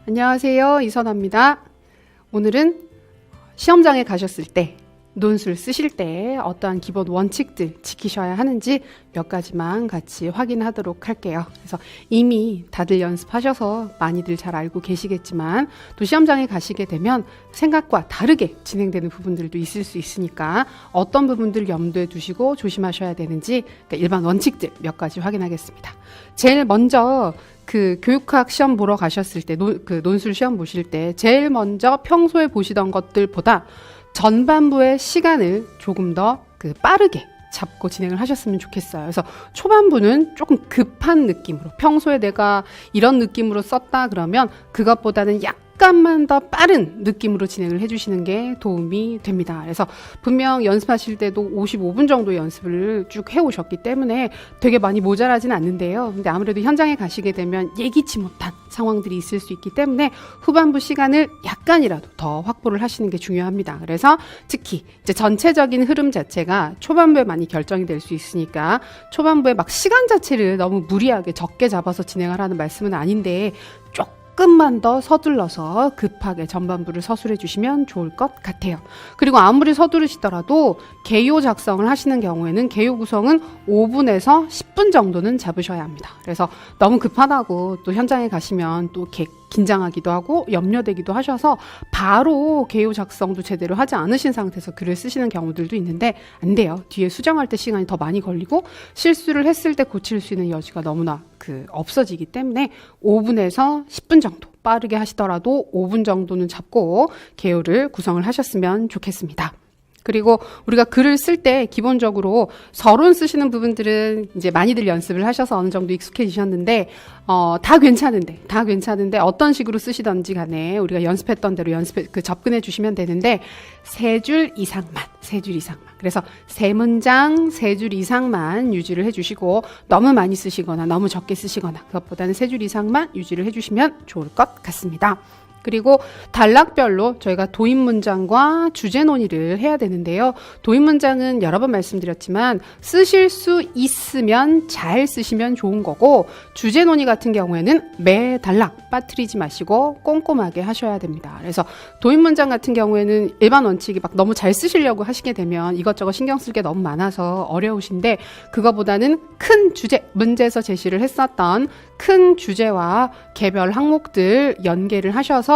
안녕하세요. 이선아입니다. 오늘은 시험장에 가셨을 때, 논술 쓰실 때 어떠한 기본 원칙들 지키셔야 하는지 몇 가지만 같이 확인하도록 할게요. 그래서 이미 다들 연습하셔서 많이들 잘 알고 계시겠지만 또 시험장에 가시게 되면 생각과 다르게 진행되는 부분들도 있을 수 있으니까 어떤 부분들 염두에 두시고 조심하셔야 되는지 그러니까 일반 원칙들 몇 가지 확인하겠습니다. 제일 먼저 그 교육학 시험 보러 가셨을 때, 논술 시험 보실 때 제일 먼저 평소에 보시던 것들보다 전반부의 시간을 조금 더 빠르게 잡고 진행을 하셨으면 좋겠어요. 그래서 초반부는 조금 급한 느낌으로, 평소에 내가 이런 느낌으로 썼다 그러면 그것보다는 약간만 더 빠른 느낌으로 진행을 해주시는 게 도움이 됩니다. 그래서 분명 연습하실 때도 55분 정도 연습을 쭉 해오셨기 때문에 되게 많이 모자라진 않는데요. 근데 아무래도 현장에 가시게 되면 예기치 못한 상황들이 있을 수 있기 때문에 후반부 시간을 약간이라도 더 확보를 하시는 게 중요합니다. 그래서 특히 이제 전체적인 흐름 자체가 초반부에 많이 결정이 될 수 있으니까 초반부에 막 시간 자체를 너무 무리하게 적게 잡아서 진행을 하는 말씀은 아닌데 조금만 더 서둘러서 급하게 전반부를 서술해 주시면 좋을 것 같아요. 그리고 아무리 서두르시더라도 개요 작성을 하시는 경우에는 개요 구성은 5분에서 10분 정도는 잡으셔야 합니다. 그래서 너무 급하다고 또 현장에 가시면 또 긴장하기도 하고 염려되기도 하셔서 바로 개요 작성도 제대로 하지 않으신 상태에서 글을 쓰시는 경우들도 있는데 안 돼요. 뒤에 수정할 때 시간이 더 많이 걸리고 실수를 했을 때 고칠 수 있는 여지가 너무나 없어지기 때문에 5분에서 10분 정도 빠르게 하시더라도 5분 정도는 잡고 개요를 구성을 하셨으면 좋겠습니다. 그리고 우리가 글을 쓸 때 기본적으로 서론 쓰시는 부분들은 이제 많이들 연습을 하셔서 어느 정도 익숙해지셨는데 다 괜찮은데 어떤 식으로 쓰시던지 간에 우리가 연습했던 대로 접근해 주시면 되는데 세 줄 이상만. 그래서 세 문장, 세 줄 이상만 유지를 해주시고 너무 많이 쓰시거나 너무 적게 쓰시거나 그것보다는 세 줄 이상만 유지를 해주시면 좋을 것 같습니다. 그리고 단락별로 저희가 도입 문장과 주제 논의를 해야 되는데요. 도입 문장은 여러 번 말씀드렸지만 쓰실 수 있으면 잘 쓰시면 좋은 거고 주제 논의 같은 경우에는 매 단락 빠뜨리지 마시고 꼼꼼하게 하셔야 됩니다. 그래서 도입 문장 같은 경우에는 일반 원칙이 막 너무 잘 쓰시려고 하시게 되면 이것저것 신경 쓸 게 너무 많아서 어려우신데 그거보다는 큰 주제, 문제에서 제시를 했었던 큰 주제와 개별 항목들 연계를 하셔서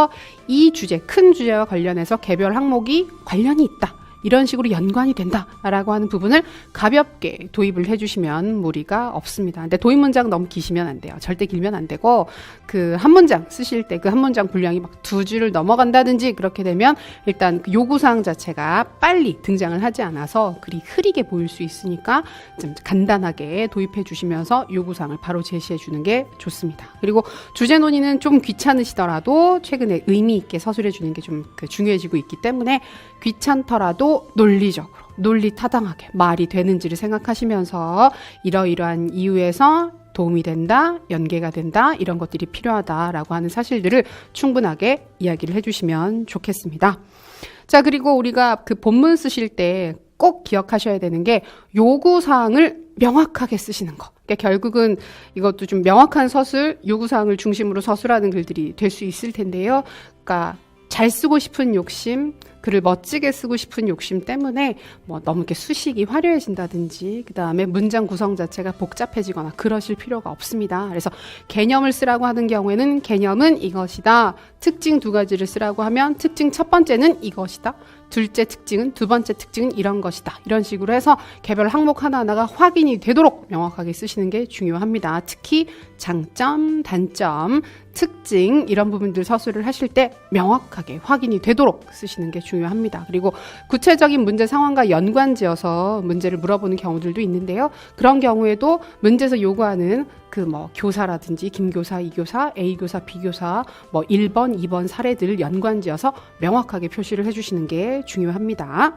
이 주제, 큰 주제와 관련해서 개별 항목이 관련이 있다. 이런 식으로 연관이 된다라고 하는 부분을 가볍게 도입을 해주시면 무리가 없습니다. 근데 도입 문장 너무 기시면 안 돼요. 절대 길면 안 되고 한 문장 쓰실 때 한 문장 분량이 막 2줄을 넘어간다든지 그렇게 되면 일단 요구사항 자체가 빨리 등장을 하지 않아서 글이 흐리게 보일 수 있으니까 좀 간단하게 도입해 주시면서 요구사항을 바로 제시해 주는 게 좋습니다. 그리고 주제 논의는 좀 귀찮으시더라도 최근에 의미 있게 서술해 주는 게 좀 중요해지고 있기 때문에 귀찮더라도 논리적으로 논리타당하게 말이 되는지를 생각하시면서 이러이러한 이유에서 도움이 된다, 연계가 된다 이런 것들이 필요하다라고 하는 사실들을 충분하게 이야기를 해주시면 좋겠습니다. 자, 그리고 우리가 본문 쓰실 때 꼭 기억하셔야 되는 게 요구사항을 명확하게 쓰시는 거. 그러니까 결국은 이것도 좀 명확한 서술, 요구사항을 중심으로 서술하는 글들이 될 수 있을 텐데요. 그러니까 잘 쓰고 싶은 욕심, 글을 멋지게 쓰고 싶은 욕심 때문에 너무 이렇게 수식이 화려해진다든지 그 다음에 문장 구성 자체가 복잡해지거나 그러실 필요가 없습니다. 그래서 개념을 쓰라고 하는 경우에는 개념은 이것이다. 특징 2가지를 쓰라고 하면 특징 첫 번째는 이것이다. 둘째 특징은 두 번째 특징은 이런 것이다. 이런 식으로 해서 개별 항목 하나하나가 확인이 되도록 명확하게 쓰시는 게 중요합니다. 특히 장점, 단점, 특징 이런 부분들 서술을 하실 때 명확하게 확인이 되도록 쓰시는 게 중요합니다. 그리고 구체적인 문제 상황과 연관지어서 문제를 물어보는 경우들도 있는데요. 그런 경우에도 문제에서 요구하는 교사라든지 김교사, 이교사, A교사, B교사 1번, 2번 사례들을 연관지어서 명확하게 표시를 해주시는 게 중요합니다.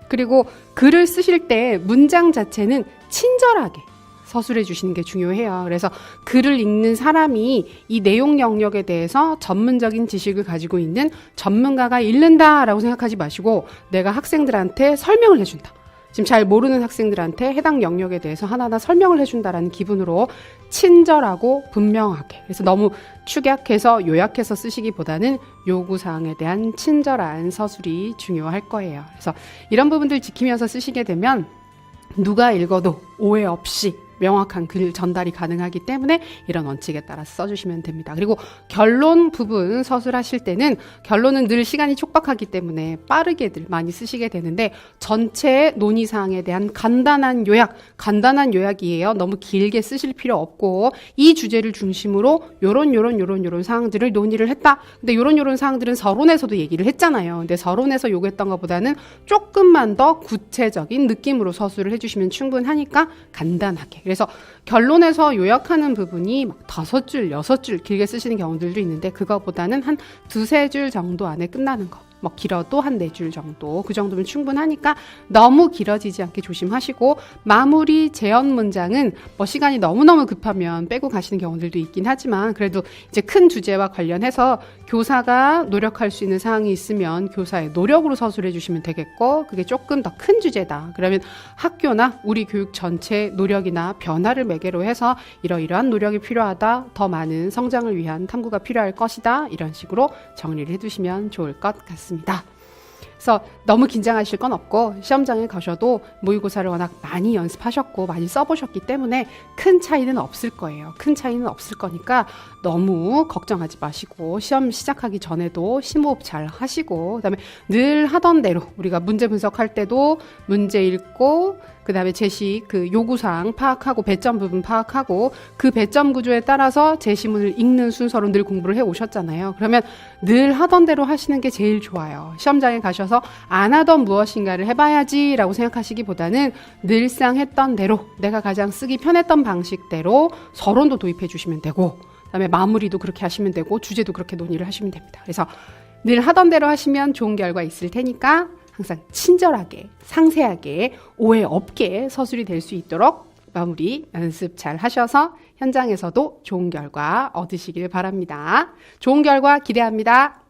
그리고 글을 쓰실 때 문장 자체는 친절하게 서술해 주시는 게 중요해요. 그래서 글을 읽는 사람이 이 내용 영역에 대해서 전문적인 지식을 가지고 있는 전문가가 읽는다라고 생각하지 마시고 내가 학생들한테 설명을 해준다. 지금 잘 모르는 학생들한테 해당 영역에 대해서 하나하나 설명을 해준다라는 기분으로 친절하고 분명하게, 그래서 너무 축약해서 요약해서 쓰시기보다는 요구사항에 대한 친절한 서술이 중요할 거예요. 그래서 이런 부분들 지키면서 쓰시게 되면 누가 읽어도 오해 없이 명확한 글 전달이 가능하기 때문에 이런 원칙에 따라서 써주시면 됩니다. 그리고 결론 부분 서술하실 때는 결론은 늘 시간이 촉박하기 때문에 빠르게들 많이 쓰시게 되는데 전체의 논의사항에 대한 간단한 요약이에요. 너무 길게 쓰실 필요 없고 이 주제를 중심으로 요런 사항들을 논의를 했다. 근데 요런 사항들은 서론에서도 얘기를 했잖아요. 근데 서론에서 요구했던 것보다는 조금만 더 구체적인 느낌으로 서술을 해주시면 충분하니까 간단하게. 그래서 결론에서 요약하는 부분이 막 5줄, 6줄 길게 쓰시는 경우들도 있는데 그거보다는 한 2-3줄 정도 안에 끝나는 거. 뭐 길어도 한 4줄 정도, 그 정도면 충분하니까 너무 길어지지 않게 조심하시고, 마무리 제언 문장은 뭐 시간이 너무너무 급하면 빼고 가시는 경우들도 있긴 하지만 그래도 이제 큰 주제와 관련해서 교사가 노력할 수 있는 사항이 있으면 교사의 노력으로 서술해 주시면 되겠고, 그게 조금 더 큰 주제다 그러면 학교나 우리 교육 전체의 노력이나 변화를 매개로 해서 이러이러한 노력이 필요하다, 더 많은 성장을 위한 탐구가 필요할 것이다, 이런 식으로 정리를 해두시면 좋을 것 같습니다. 그래서 너무 긴장하실 건 없고 시험장에 가셔도 모의고사를 워낙 많이 연습하셨고 많이 써보셨기 때문에 큰 차이는 없을 거예요. 큰 차이는 없을 거니까 너무 걱정하지 마시고 시험 시작하기 전에도 심호흡 잘 하시고, 그다음에 늘 하던 대로 우리가 문제 분석할 때도 문제 읽고 그다음에 제시 그 요구사항 파악하고 배점 부분 파악하고 그 배점 구조에 따라서 제시문을 읽는 순서로 늘 공부를 해 오셨잖아요. 그러면 늘 하던 대로 하시는 게 제일 좋아요. 시험장에 가셔서 안 하던 무엇인가를 해봐야지 라고 생각하시기보다는 늘상 했던 대로 내가 가장 쓰기 편했던 방식대로 서론도 도입해 주시면 되고, 그다음에 마무리도 그렇게 하시면 되고 주제도 그렇게 논의를 하시면 됩니다. 그래서 늘 하던 대로 하시면 좋은 결과 있을 테니까 항상 친절하게 상세하게 오해 없게 서술이 될 수 있도록 마무리 연습 잘 하셔서 현장에서도 좋은 결과 얻으시길 바랍니다. 좋은 결과 기대합니다.